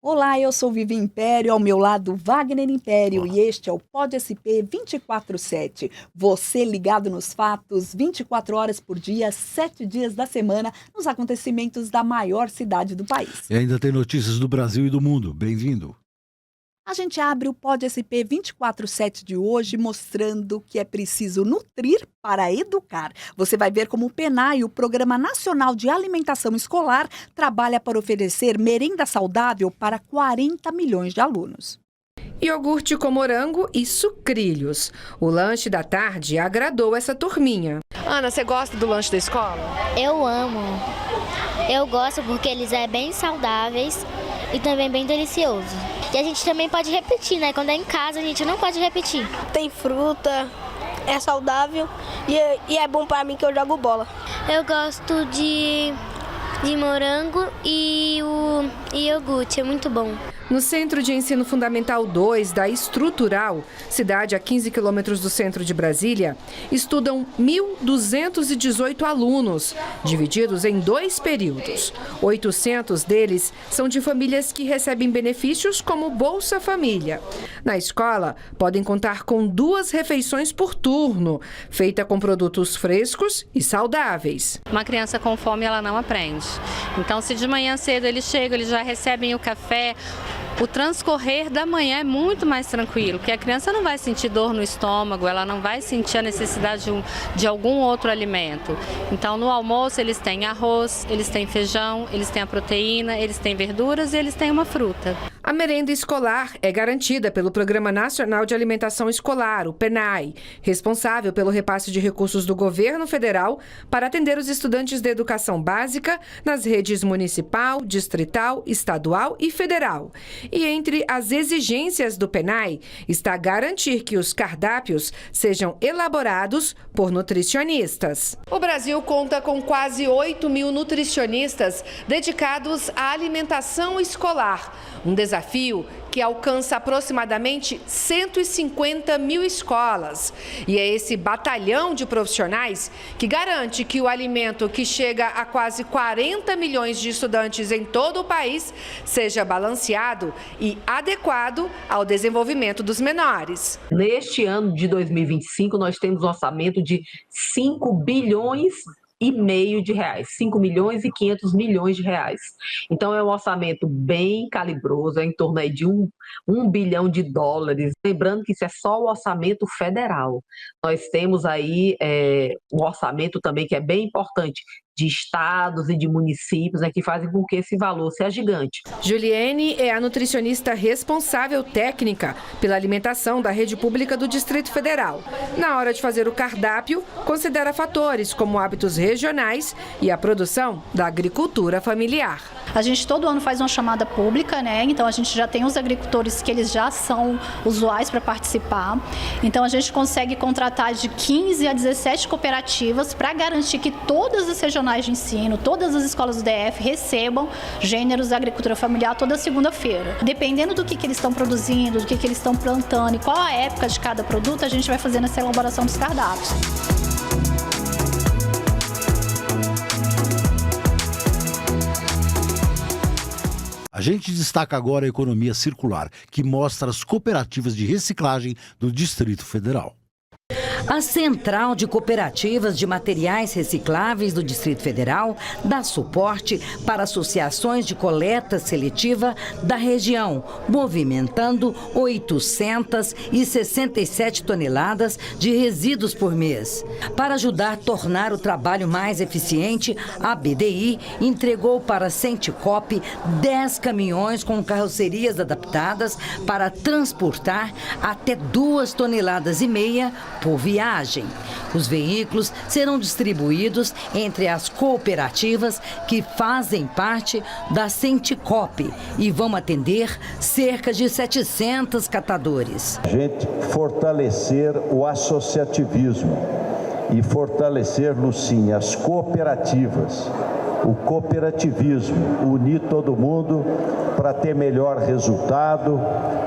Olá, eu sou Vivi Império, ao meu lado Wagner Império. Olá. E este é o Pod SP 24/7. Você ligado nos fatos, 24 horas por dia, 7 dias da semana, nos acontecimentos da maior cidade do país. E ainda tem notícias do Brasil e do mundo. Bem-vindo. A gente abre o Pod SP 24/7 de hoje mostrando que é preciso nutrir para educar. Você vai ver como o PNAE, o Programa Nacional de Alimentação Escolar, trabalha para oferecer merenda saudável para 40 milhões de alunos. Iogurte com morango e sucrilhos. O lanche da tarde agradou essa turminha. Ana, você gosta do lanche da escola? Eu amo. Eu gosto porque eles são bem saudáveis e também bem delicioso. E a gente também pode repetir, né? Quando é em casa, a gente não pode repetir. Tem fruta, é saudável e é bom para mim que eu jogo bola. Eu gosto de morango e o iogurte, é muito bom. No Centro de Ensino Fundamental 2 da Estrutural, cidade a 15 quilômetros do centro de Brasília, estudam 1.218 alunos, divididos em 2 períodos. 800 deles são de famílias que recebem benefícios como Bolsa Família. Na escola, podem contar com 2 refeições por turno, feita com produtos frescos e saudáveis. Uma criança com fome, ela não aprende. Então, se de manhã cedo eles chegam, eles já recebem o café, o transcorrer da manhã é muito mais tranquilo, porque a criança não vai sentir dor no estômago, ela não vai sentir a necessidade de algum outro alimento. Então, no almoço, eles têm arroz, eles têm feijão, eles têm a proteína, eles têm verduras e eles têm uma fruta. A merenda escolar é garantida pelo Programa Nacional de Alimentação Escolar, o PNAE, responsável pelo repasse de recursos do governo federal para atender os estudantes da educação básica nas redes municipal, distrital, estadual e federal. E entre as exigências do PNAE está garantir que os cardápios sejam elaborados por nutricionistas. O Brasil conta com quase 8 mil nutricionistas dedicados à alimentação escolar. Um desafio que alcança aproximadamente 150 mil escolas. E é esse batalhão de profissionais que garante que o alimento que chega a quase 40 milhões de estudantes em todo o país seja balanceado e adequado ao desenvolvimento dos menores. Neste ano de 2025, nós temos um orçamento de 5 bilhões e meio de reais, 5 milhões e 500 milhões de reais. Então é um orçamento bem calibroso, é em torno aí de um bilhão de dólares. Lembrando que isso é só o orçamento federal. Nós temos aí um orçamento também que é bem importante, de estados e de municípios, que fazem com que esse valor seja gigante. Juliene é a nutricionista responsável técnica pela alimentação da rede pública do Distrito Federal. Na hora de fazer o cardápio, considera fatores como hábitos regionais e a produção da agricultura familiar. A gente todo ano faz uma chamada pública, né? Então a gente já tem os agricultores que eles já são usuais para participar. Então a gente consegue contratar de 15 a 17 cooperativas para garantir que todas as regionais de ensino, todas as escolas do DF recebam gêneros da agricultura familiar toda segunda-feira. Dependendo do que eles estão produzindo, do que eles estão plantando e qual a época de cada produto, a gente vai fazendo essa elaboração dos cardápios. A gente destaca agora a economia circular, que mostra as cooperativas de reciclagem do Distrito Federal. A Central de Cooperativas de Materiais Recicláveis do Distrito Federal dá suporte para associações de coleta seletiva da região, movimentando 867 toneladas de resíduos por mês. Para ajudar a tornar o trabalho mais eficiente, a BDI entregou para a Senticop 10 caminhões com carrocerias adaptadas para transportar até 2,5 toneladas por viagem. Os veículos serão distribuídos entre as cooperativas que fazem parte da Senticop e vão atender cerca de 700 catadores. A gente fortalecer o associativismo e fortalecer, Lucinha, as cooperativas, o cooperativismo, unir todo mundo para ter melhor resultado,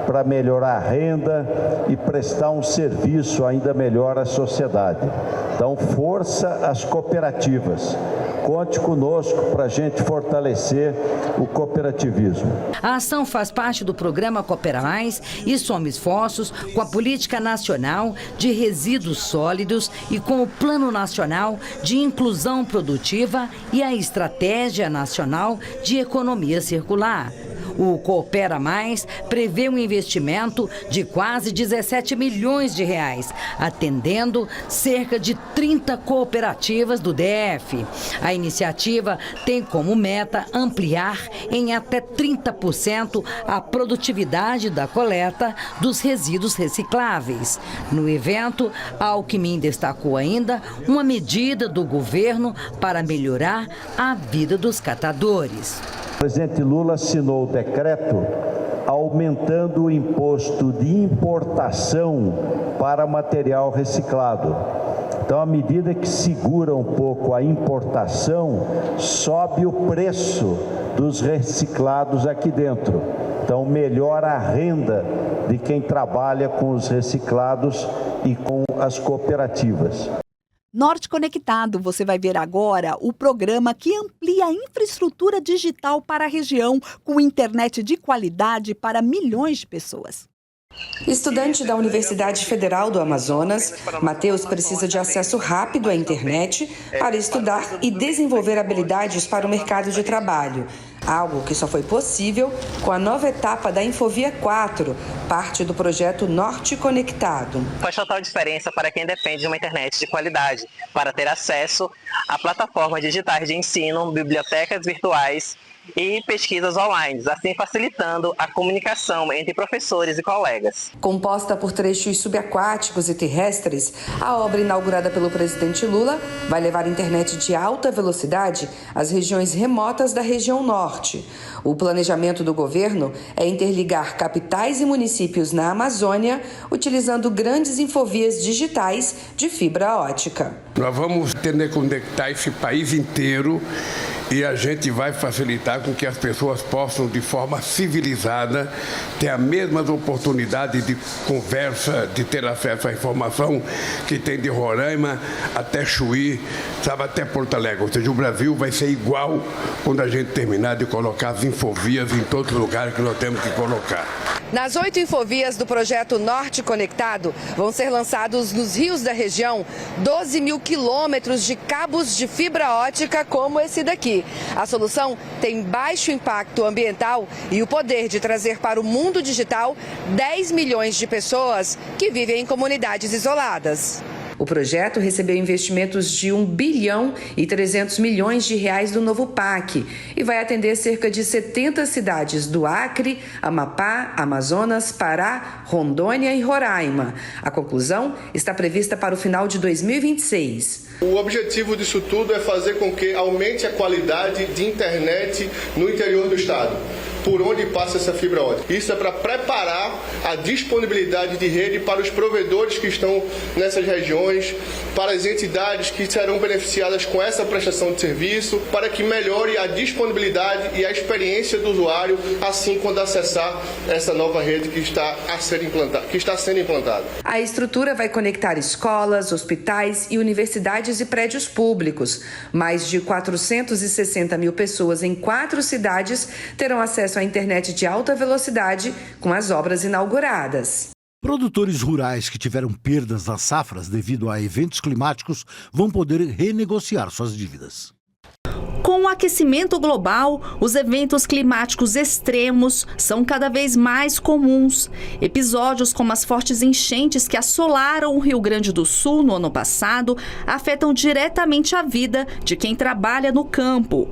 para melhorar a renda e prestar um serviço ainda melhor à sociedade. Então, força às cooperativas. Conte conosco para a gente fortalecer o cooperativismo. A ação faz parte do programa Coopera Mais e soma esforços com a Política Nacional de Resíduos Sólidos e com o Plano Nacional de Inclusão Produtiva e a Estratégia Nacional de Economia Circular. O Coopera Mais prevê um investimento de quase 17 milhões de reais, atendendo cerca de 30 cooperativas do DF. A iniciativa tem como meta ampliar em até 30% a produtividade da coleta dos resíduos recicláveis. No evento, Alckmin destacou ainda uma medida do governo para melhorar a vida dos catadores. O presidente Lula assinou o decreto aumentando o imposto de importação para material reciclado. Então, à medida que segura um pouco a importação, sobe o preço dos reciclados aqui dentro. Então, melhora a renda de quem trabalha com os reciclados e com as cooperativas. Norte Conectado, você vai ver agora o programa que amplia a infraestrutura digital para a região com internet de qualidade para milhões de pessoas. Estudante da Universidade Federal do Amazonas, Matheus precisa de acesso rápido à internet para estudar e desenvolver habilidades para o mercado de trabalho. Algo que só foi possível com a nova etapa da Infovia 4, parte do projeto Norte Conectado. Faz total diferença para quem depende de uma internet de qualidade, para ter acesso a plataformas digitais de ensino, bibliotecas virtuais e pesquisas online, assim facilitando a comunicação entre professores e colegas. Composta por trechos subaquáticos e terrestres, a obra inaugurada pelo presidente Lula vai levar internet de alta velocidade às regiões remotas da região norte. O planejamento do governo é interligar capitais e municípios na Amazônia, utilizando grandes infovias digitais de fibra ótica. Nós vamos conectar esse país inteiro e a gente vai facilitar com que as pessoas possam, de forma civilizada, ter as mesmas oportunidades de conversa, de ter acesso à informação que tem de Roraima até Chuí, sabe, até Porto Alegre. Ou seja, o Brasil vai ser igual quando a gente terminar de colocar as infovias em todos os lugares que nós temos que colocar. Nas 8 infovias do projeto Norte Conectado, vão ser lançados nos rios da região 12 mil quilômetros de cabos de fibra ótica como esse daqui. A solução tem baixo impacto ambiental e o poder de trazer para o mundo digital 10 milhões de pessoas que vivem em comunidades isoladas. O projeto recebeu investimentos de 1 bilhão e 300 milhões de reais do novo PAC e vai atender cerca de 70 cidades do Acre, Amapá, Amazonas, Pará, Rondônia e Roraima. A conclusão está prevista para o final de 2026. O objetivo disso tudo é fazer com que aumente a qualidade de internet no interior do estado, por onde passa essa fibra ótica. Isso é para preparar a disponibilidade de rede para os provedores que estão nessas regiões, para as entidades que serão beneficiadas com essa prestação de serviço, para que melhore a disponibilidade e a experiência do usuário, assim quando acessar essa nova rede que está sendo implantada. A estrutura vai conectar escolas, hospitais e universidades e prédios públicos. Mais de 460 mil pessoas em 4 cidades terão acesso à internet de alta velocidade com as obras inauguradas. Produtores rurais que tiveram perdas nas safras devido a eventos climáticos vão poder renegociar suas dívidas. Com o aquecimento global, os eventos climáticos extremos são cada vez mais comuns. Episódios como as fortes enchentes que assolaram o Rio Grande do Sul no ano passado afetam diretamente a vida de quem trabalha no campo.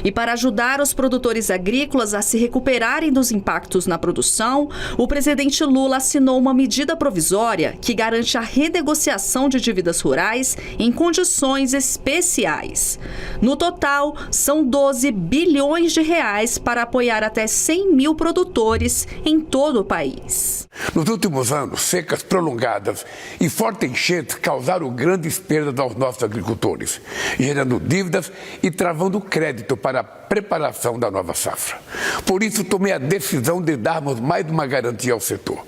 E para ajudar os produtores agrícolas a se recuperarem dos impactos na produção, o presidente Lula assinou uma medida provisória que garante a renegociação de dívidas rurais em condições especiais. No total, são 12 bilhões de reais para apoiar até 100 mil produtores em todo o país. Nos últimos anos, secas prolongadas e fortes enchentes causaram grandes perdas aos nossos agricultores, gerando dívidas e travando crédito para a preparação da nova safra. Por isso, tomei a decisão de darmos mais uma garantia ao setor.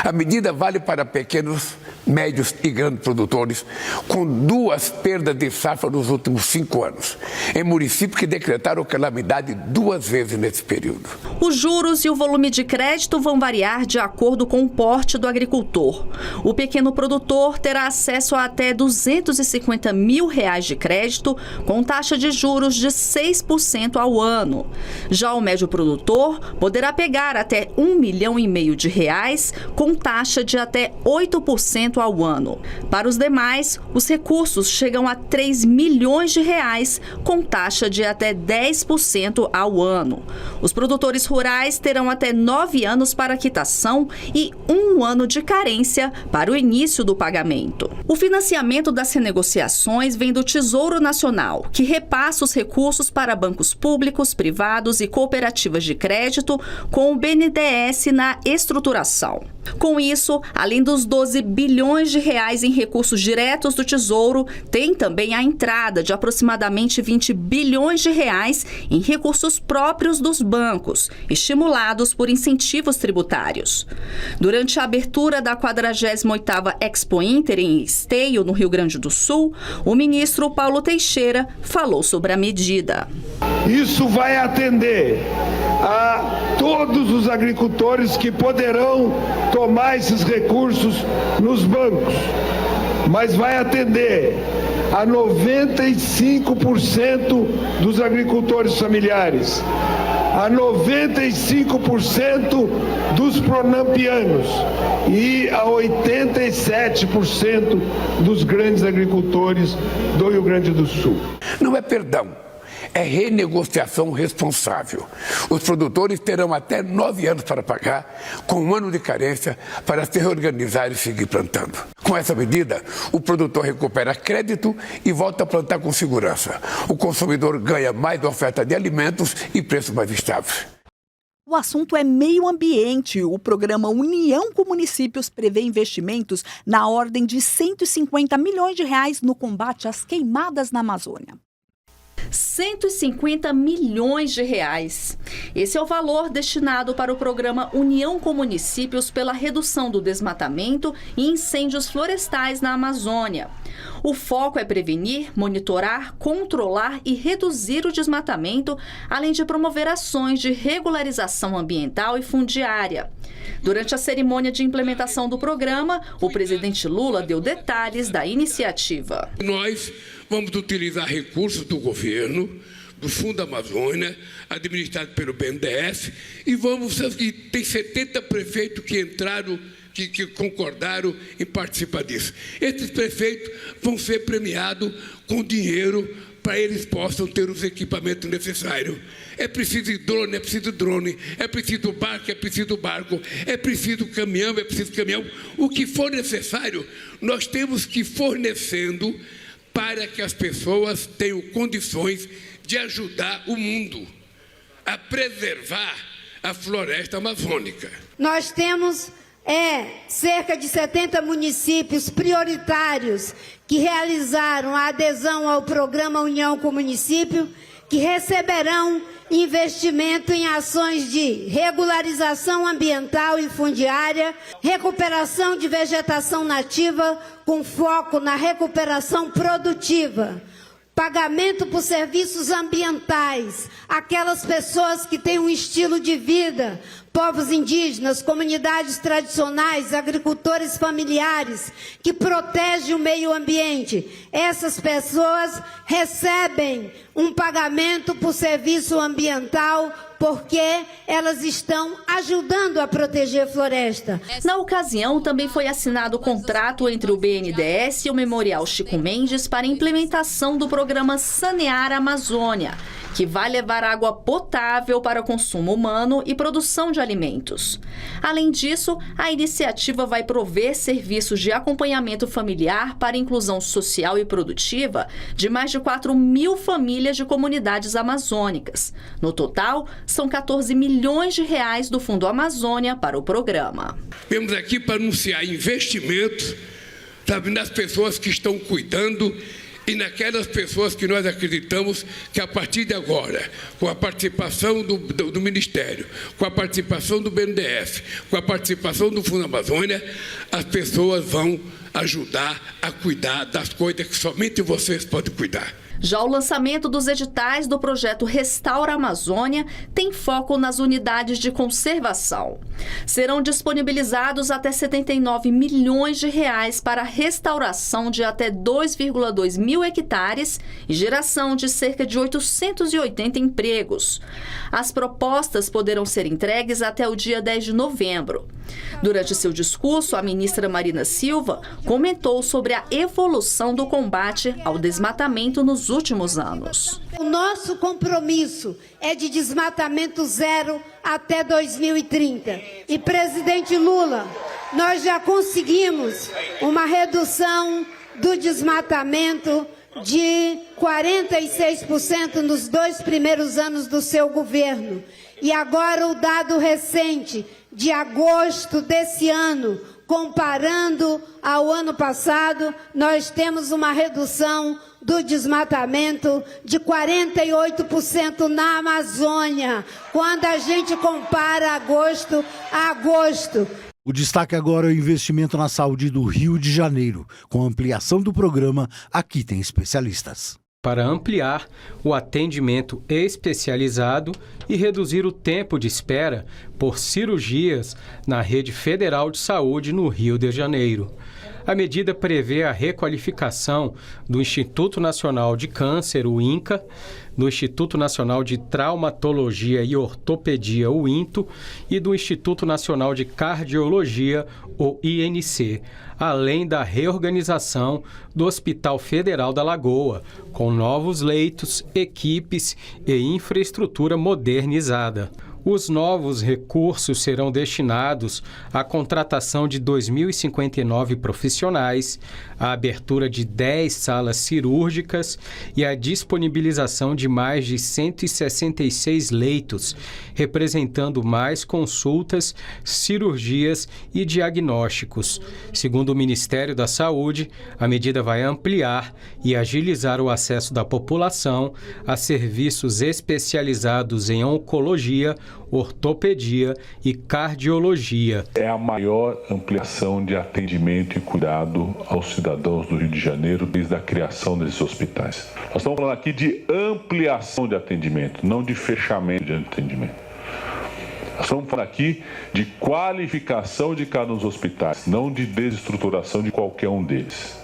A medida vale para pequenos médios e grandes produtores, com 2 perdas de safra nos últimos 5 anos, em municípios que decretaram calamidade 2 vezes nesse período. Os juros e o volume de crédito vão variar de acordo com o porte do agricultor. O pequeno produtor terá acesso a até R$250 mil de crédito, com taxa de juros de 6% ao ano. Já o médio produtor poderá pegar até R$1,5 milhão com taxa de até 8% ao ano. Para os demais, os recursos chegam a R$3 milhões com taxa de até 10% ao ano. Os produtores rurais terão até 9 anos para quitação e 1 ano de carência para o início do pagamento. O financiamento das renegociações vem do Tesouro Nacional, que repassa os recursos para bancos públicos, privados e cooperativas de crédito, com o BNDES na estruturação. Com isso, além dos R$12 bilhões em recursos diretos do Tesouro, tem também a entrada de aproximadamente R$20 bilhões em recursos próprios dos bancos, estimulados por incentivos tributários. Durante a abertura da 48ª Expo Inter em Esteio, no Rio Grande do Sul, o ministro Paulo Teixeira falou sobre a medida. Isso vai atender a todos os agricultores que poderão tomar esses recursos nos bancos, mas vai atender a 95% dos agricultores familiares, a 95% dos pronampianos e a 87% dos grandes agricultores do Rio Grande do Sul. Não é perdão, é renegociação responsável. Os produtores terão até 9 anos para pagar, com 1 ano de carência, para se reorganizar e seguir plantando. Com essa medida, o produtor recupera crédito e volta a plantar com segurança. O consumidor ganha mais oferta de alimentos e preços mais estáveis. O assunto é meio ambiente. O programa União com Municípios prevê investimentos na ordem de R$150 milhões no combate às queimadas na Amazônia. R$150 milhões. Esse é o valor destinado para o programa União com Municípios pela redução do desmatamento e incêndios florestais na Amazônia. O foco é prevenir, monitorar, controlar e reduzir o desmatamento, além de promover ações de regularização ambiental e fundiária. Durante a cerimônia de implementação do programa, o presidente Lula deu detalhes da iniciativa. Nós vamos utilizar recursos do governo, do Fundo Amazônia, administrado pelo BNDES, e tem 70 prefeitos que entraram, que concordaram em participar disso. Esses prefeitos vão ser premiados com dinheiro para eles possam ter os equipamentos necessários. É preciso drone, é preciso drone, é preciso barco, é preciso barco, é preciso caminhão, é preciso caminhão. O que for necessário, nós temos que ir fornecendo para que as pessoas tenham condições de ajudar o mundo a preservar a floresta amazônica. Nós temos cerca de 70 municípios prioritários que realizaram a adesão ao programa União com Município, que receberão investimento em ações de regularização ambiental e fundiária, recuperação de vegetação nativa com foco na recuperação produtiva, pagamento por serviços ambientais, aquelas pessoas que têm um estilo de vida, povos indígenas, comunidades tradicionais, agricultores familiares, que protegem o meio ambiente. Essas pessoas recebem um pagamento por serviço ambiental porque elas estão ajudando a proteger a floresta. Na ocasião, também foi assinado o contrato entre o BNDES e o Memorial Chico Mendes para a implementação do programa Sanear a Amazônia, que vai levar água potável para consumo humano e produção de alimentos. Além disso, a iniciativa vai prover serviços de acompanhamento familiar para inclusão social e produtiva de mais de 4.000 famílias de comunidades amazônicas. No total, são R$14 milhões do Fundo Amazônia para o programa. Vemos aqui para anunciar investimentos, nas pessoas que estão cuidando e naquelas pessoas que nós acreditamos que a partir de agora, com a participação do Ministério, com a participação do BNDES, com a participação do Fundo Amazônia, as pessoas vão ajudar a cuidar das coisas que somente vocês podem cuidar. Já o lançamento dos editais do projeto Restaura Amazônia tem foco nas unidades de conservação. Serão disponibilizados até R$ 79 milhões para a restauração de até 2,2 mil hectares e geração de cerca de 880 empregos. As propostas poderão ser entregues até o dia 10 de novembro. Durante seu discurso, a ministra Marina Silva comentou sobre a evolução do combate ao desmatamento nos últimos anos. O nosso compromisso é de desmatamento zero até 2030. E, presidente Lula, nós já conseguimos uma redução do desmatamento de 46% nos 2 primeiros anos do seu governo. E agora o dado recente de agosto desse ano, comparando ao ano passado, nós temos uma redução do desmatamento de 48% na Amazônia, quando a gente compara agosto a agosto. O destaque agora é o investimento na saúde do Rio de Janeiro. Com a ampliação do programa, aqui tem especialistas. Para ampliar o atendimento especializado e reduzir o tempo de espera por cirurgias na rede federal de saúde no Rio de Janeiro. A medida prevê a requalificação do Instituto Nacional de Câncer, o INCA, do Instituto Nacional de Traumatologia e Ortopedia, o INTO, e do Instituto Nacional de Cardiologia, o INC, além da reorganização do Hospital Federal da Lagoa, com novos leitos, equipes e infraestrutura modernizada. Os novos recursos serão destinados à contratação de 2.059 profissionais, à abertura de 10 salas cirúrgicas e à disponibilização de mais de 166 leitos, representando mais consultas, cirurgias e diagnósticos. Segundo o Ministério da Saúde, a medida vai ampliar e agilizar o acesso da população a serviços especializados em oncologia, ortopedia e cardiologia. É a maior ampliação de atendimento e cuidado aos cidadãos do Rio de Janeiro desde a criação desses hospitais. Nós estamos falando aqui de ampliação de atendimento, não de fechamento de atendimento. Nós estamos falando aqui de qualificação de cada um dos hospitais, não de desestruturação de qualquer um deles.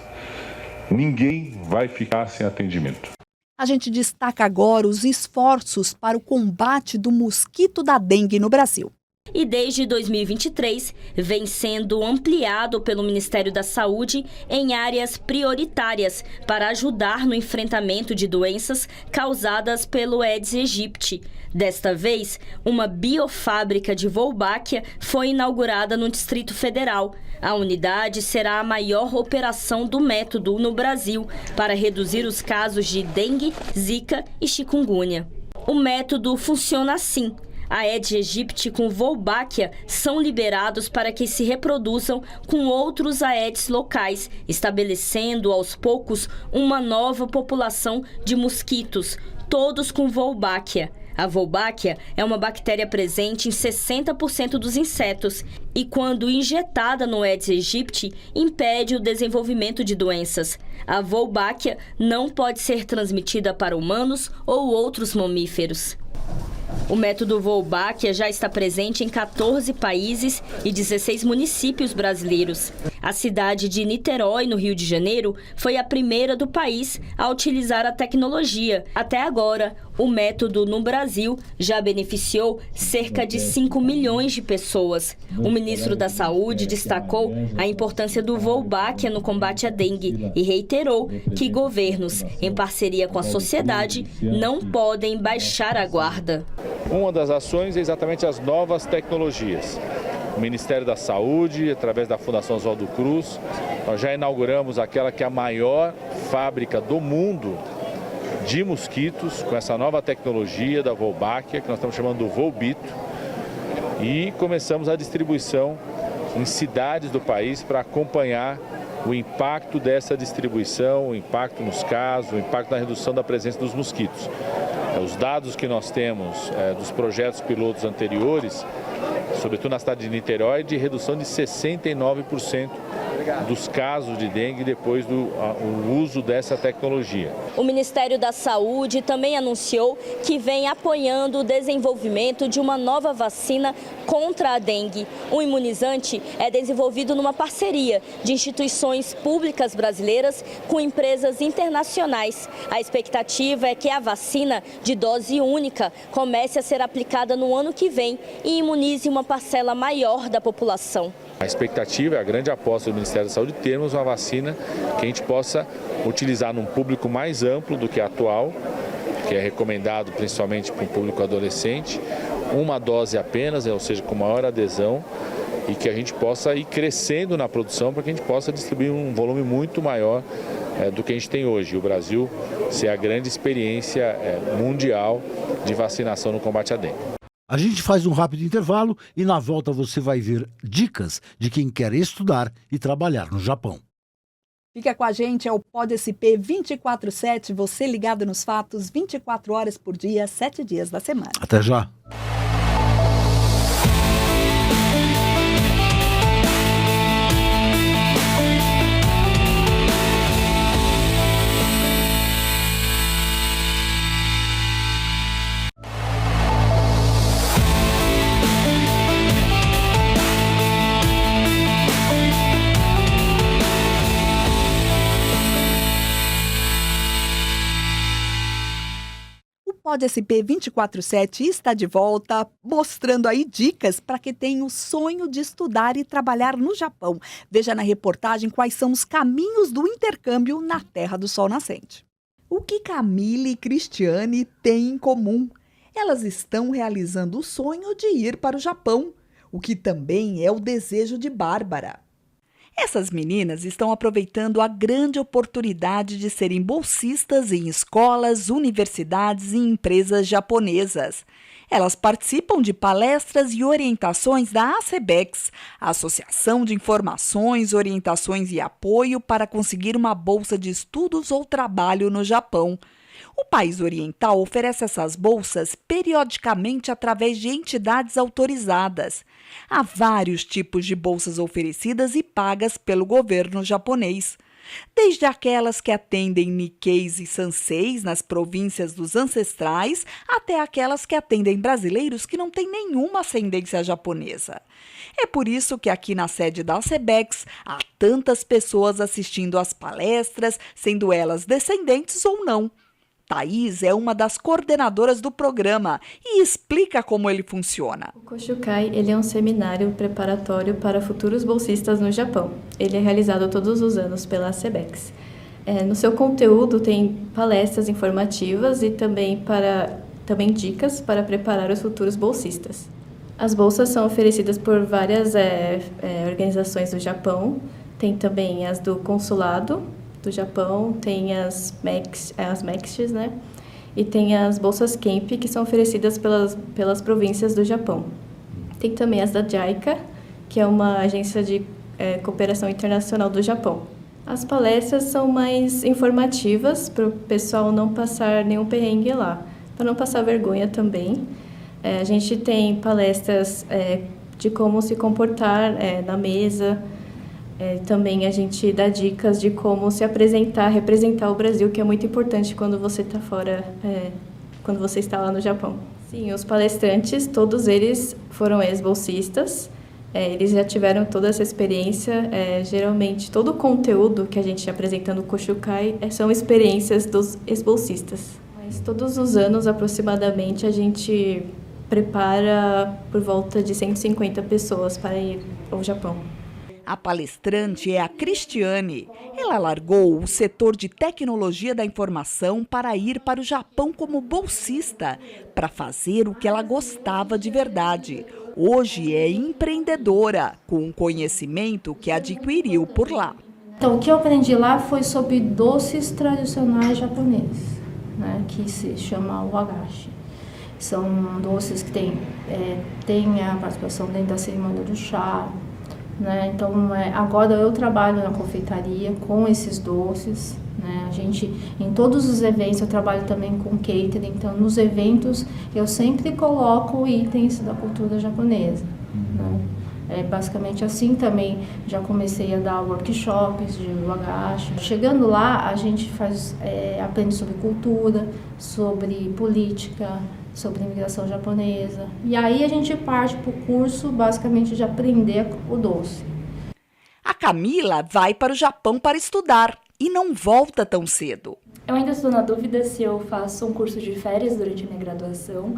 Ninguém vai ficar sem atendimento. A gente destaca agora os esforços para o combate do mosquito da dengue no Brasil. E desde 2023 vem sendo ampliado pelo Ministério da Saúde em áreas prioritárias para ajudar no enfrentamento de doenças causadas pelo Aedes aegypti. Desta vez, uma biofábrica de Wolbachia foi inaugurada no Distrito Federal. A unidade será a maior operação do método no Brasil para reduzir os casos de dengue, zika e chikungunya. O método funciona assim. A Aedes aegypti com Wolbachia são liberados para que se reproduzam com outros Aedes locais, estabelecendo aos poucos uma nova população de mosquitos, todos com Wolbachia. A Wolbachia é uma bactéria presente em 60% dos insetos e, quando injetada no Aedes aegypti, impede o desenvolvimento de doenças. A Wolbachia não pode ser transmitida para humanos ou outros mamíferos. O método Wolbachia já está presente em 14 países e 16 municípios brasileiros. A cidade de Niterói, no Rio de Janeiro, foi a primeira do país a utilizar a tecnologia. Até agora, o método no Brasil já beneficiou cerca de 5 milhões de pessoas. O ministro da Saúde destacou a importância do Wolbachia no combate à dengue e reiterou que governos, em parceria com a sociedade, não podem baixar a guarda. Uma das ações é exatamente as novas tecnologias. O Ministério da Saúde, através da Fundação Oswaldo Cruz, nós já inauguramos aquela que é a maior fábrica do mundo de mosquitos, com essa nova tecnologia da Wolbachia, que nós estamos chamando do Volbito, e começamos a distribuição em cidades do país para acompanhar o impacto dessa distribuição, o impacto nos casos, o impacto na redução da presença dos mosquitos. Os dados que nós temos dos projetos pilotos anteriores, sobretudo na cidade de Niterói, de redução de 69% dos casos de dengue depois do uso dessa tecnologia. O Ministério da Saúde também anunciou que vem apoiando o desenvolvimento de uma nova vacina contra a dengue. O imunizante é desenvolvido numa parceria de instituições públicas brasileiras com empresas internacionais. A expectativa é que a vacina de dose única comece a ser aplicada no ano que vem e imunize uma parcela maior da população. A expectativa é a grande aposta do Ministério da Saúde termos uma vacina que a gente possa utilizar num público mais amplo do que a atual, que é recomendado principalmente para o público adolescente, uma dose apenas, ou seja, com maior adesão, e que a gente possa ir crescendo na produção para que a gente possa distribuir um volume muito maior do que a gente tem hoje. O Brasil ser a grande experiência mundial de vacinação no combate à dengue. A gente faz um rápido intervalo e na volta você vai ver dicas de quem quer estudar e trabalhar no Japão. Fica com a gente, é o Pod SP 24/7, você ligado nos fatos 24 horas por dia, 7 dias da semana. Até já. O Pod SP 24/7 está de volta, mostrando aí dicas para quem tem o sonho de estudar e trabalhar no Japão. Veja na reportagem quais são os caminhos do intercâmbio na Terra do Sol Nascente. O que Camille e Cristiane têm em comum? Elas estão realizando o sonho de ir para o Japão, o que também é o desejo de Bárbara. Essas meninas estão aproveitando a grande oportunidade de serem bolsistas em escolas, universidades e empresas japonesas. Elas participam de palestras e orientações da ACEBEX, a Associação de Informações, Orientações e Apoio para conseguir uma bolsa de estudos ou trabalho no Japão. O país oriental oferece essas bolsas periodicamente através de entidades autorizadas. Há vários tipos de bolsas oferecidas e pagas pelo governo japonês. Desde aquelas que atendem Nikkeis e Sanseis nas províncias dos ancestrais, até aquelas que atendem brasileiros que não têm nenhuma ascendência japonesa. É por isso que aqui na sede da ACEBEX há tantas pessoas assistindo às palestras, sendo elas descendentes ou não. Thaís é uma das coordenadoras do programa e explica como ele funciona. O Koshukai ele é um seminário preparatório para futuros bolsistas no Japão. Ele é realizado todos os anos pela ACEBEX. No seu conteúdo tem palestras informativas e também dicas para preparar os futuros bolsistas. As bolsas são oferecidas por várias organizações do Japão. Tem também as do consulado do Japão, tem as MEXs, né? E tem as bolsas Camp, que são oferecidas pelas províncias do Japão. Tem também as da JICA, que é uma agência de cooperação internacional do Japão. As palestras são mais informativas, para o pessoal não passar nenhum perrengue lá, para não passar vergonha também. A gente tem palestras de como se comportar na mesa. Também a gente dá dicas de como se apresentar, representar o Brasil, que é muito importante quando você está fora, quando você está lá no Japão. Sim, os palestrantes, todos eles foram ex-bolsistas, eles já tiveram toda essa experiência. Geralmente, todo o conteúdo que a gente apresenta no Koshukai são experiências dos ex-bolsistas. Mas todos os anos, aproximadamente, a gente prepara por volta de 150 pessoas para ir ao Japão. A palestrante é a Cristiane. Ela largou o setor de tecnologia da informação para ir para o Japão como bolsista, para fazer o que ela gostava de verdade. Hoje é empreendedora, com um conhecimento que adquiriu por lá. Então, o que eu aprendi lá foi sobre doces tradicionais japoneses, né, que se chama wagashi. São doces que têm a participação dentro da cerimônia do chá, né? Então, agora eu trabalho na confeitaria com esses doces, né? A gente, em todos os eventos, eu trabalho também com catering. Então, nos eventos, eu sempre coloco itens da cultura japonesa, né? Basicamente assim. Também já comecei a dar workshops de wagashi. Chegando lá, a gente aprende sobre cultura, sobre política, sobre imigração japonesa. E aí a gente parte para o curso basicamente de aprender o doce. A Camila vai para o Japão para estudar e não volta tão cedo. Eu ainda estou na dúvida se eu faço um curso de férias durante a minha graduação,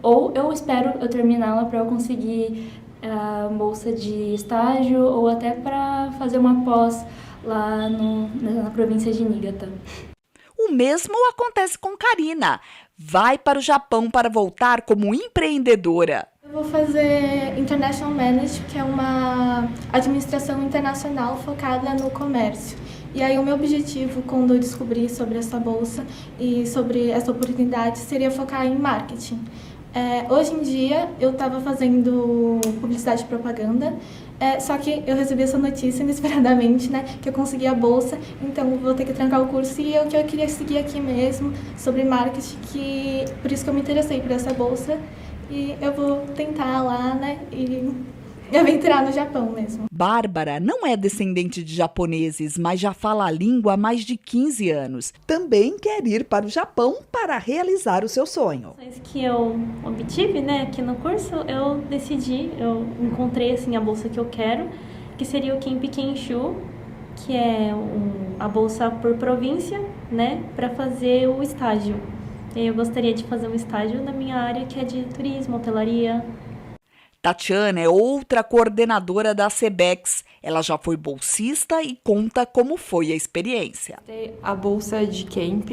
ou eu espero eu terminá-la para eu conseguir a bolsa de estágio ou até para fazer uma pós lá na província de Niigata. O mesmo acontece com Karina. Vai para o Japão para voltar como empreendedora. Eu vou fazer International Management, que é uma administração internacional focada no comércio. E aí o meu objetivo, quando eu descobri sobre essa bolsa e sobre essa oportunidade, seria focar em marketing. Hoje em dia, eu estava fazendo publicidade e propaganda, só que eu recebi essa notícia inesperadamente, né, que eu consegui a bolsa, então vou ter que trancar o curso e eu queria seguir aqui mesmo sobre marketing, por isso que eu me interessei por essa bolsa e eu vou tentar lá, né, e aventurar no Japão mesmo. Bárbara não é descendente de japoneses, mas já fala a língua há mais de 15 anos. Também quer ir para o Japão para realizar o seu sonho. Que eu obtive, né, aqui no curso, eu encontrei assim a bolsa que eu quero, que seria o Kenpi Kenshu, que é a bolsa por província, né, para fazer o estágio. Eu gostaria de fazer um estágio na minha área, que é de turismo, hotelaria. Tatiana é outra coordenadora da SEBEX. Ela já foi bolsista e conta como foi a experiência. A bolsa de Camp,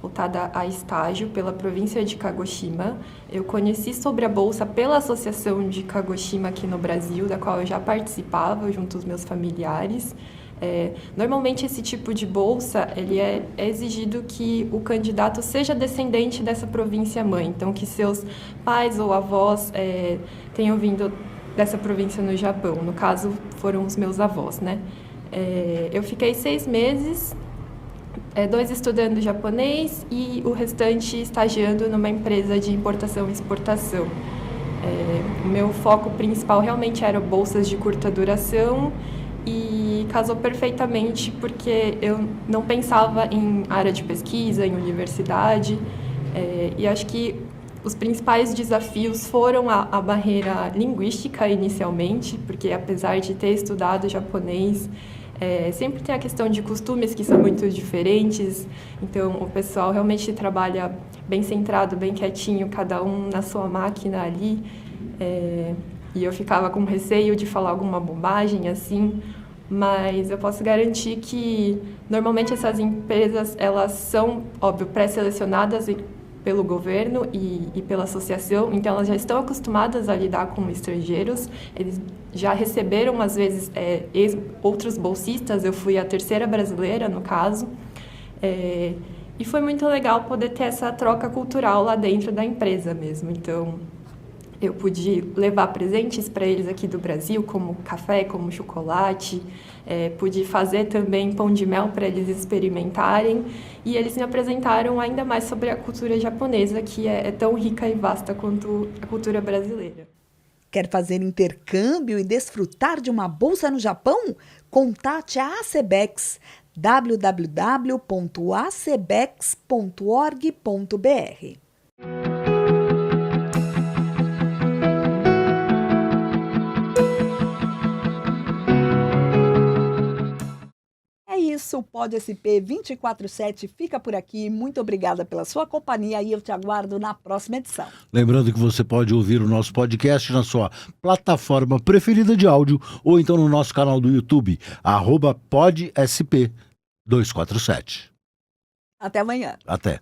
voltada a estágio pela província de Kagoshima. Eu conheci sobre a bolsa pela Associação de Kagoshima aqui no Brasil, da qual eu já participava junto aos meus familiares. Normalmente esse tipo de bolsa ele é exigido que o candidato seja descendente dessa província mãe, então que seus pais ou avós tenham vindo dessa província no Japão. No caso foram os meus avós, né? Eu fiquei 6 meses, 2 estudando japonês e o restante estagiando numa empresa de importação e exportação. O meu foco principal realmente era bolsas de curta duração e casou perfeitamente porque eu não pensava em área de pesquisa, em universidade, e acho que os principais desafios foram a barreira linguística inicialmente, porque apesar de ter estudado japonês, sempre tem a questão de costumes que são muito diferentes, então o pessoal realmente trabalha bem centrado, bem quietinho, cada um na sua máquina ali, e eu ficava com receio de falar alguma bobagem assim, mas eu posso garantir que normalmente essas empresas elas são, óbvio, pré-selecionadas pelo governo e pela associação, então elas já estão acostumadas a lidar com estrangeiros, eles já receberam às vezes outros bolsistas, eu fui a terceira brasileira no caso, e foi muito legal poder ter essa troca cultural lá dentro da empresa mesmo, então eu pude levar presentes para eles aqui do Brasil, como café, como chocolate, pude fazer também pão de mel para eles experimentarem, e eles me apresentaram ainda mais sobre a cultura japonesa, que é tão rica e vasta quanto a cultura brasileira. Quer fazer intercâmbio e desfrutar de uma bolsa no Japão? Contate a ACEBEX, www.acebex.org.br. É isso, o Pod SP 24/7 fica por aqui. Muito obrigada pela sua companhia e eu te aguardo na próxima edição. Lembrando que você pode ouvir o nosso podcast na sua plataforma preferida de áudio ou então no nosso canal do YouTube, @PodSP247. Até amanhã. Até.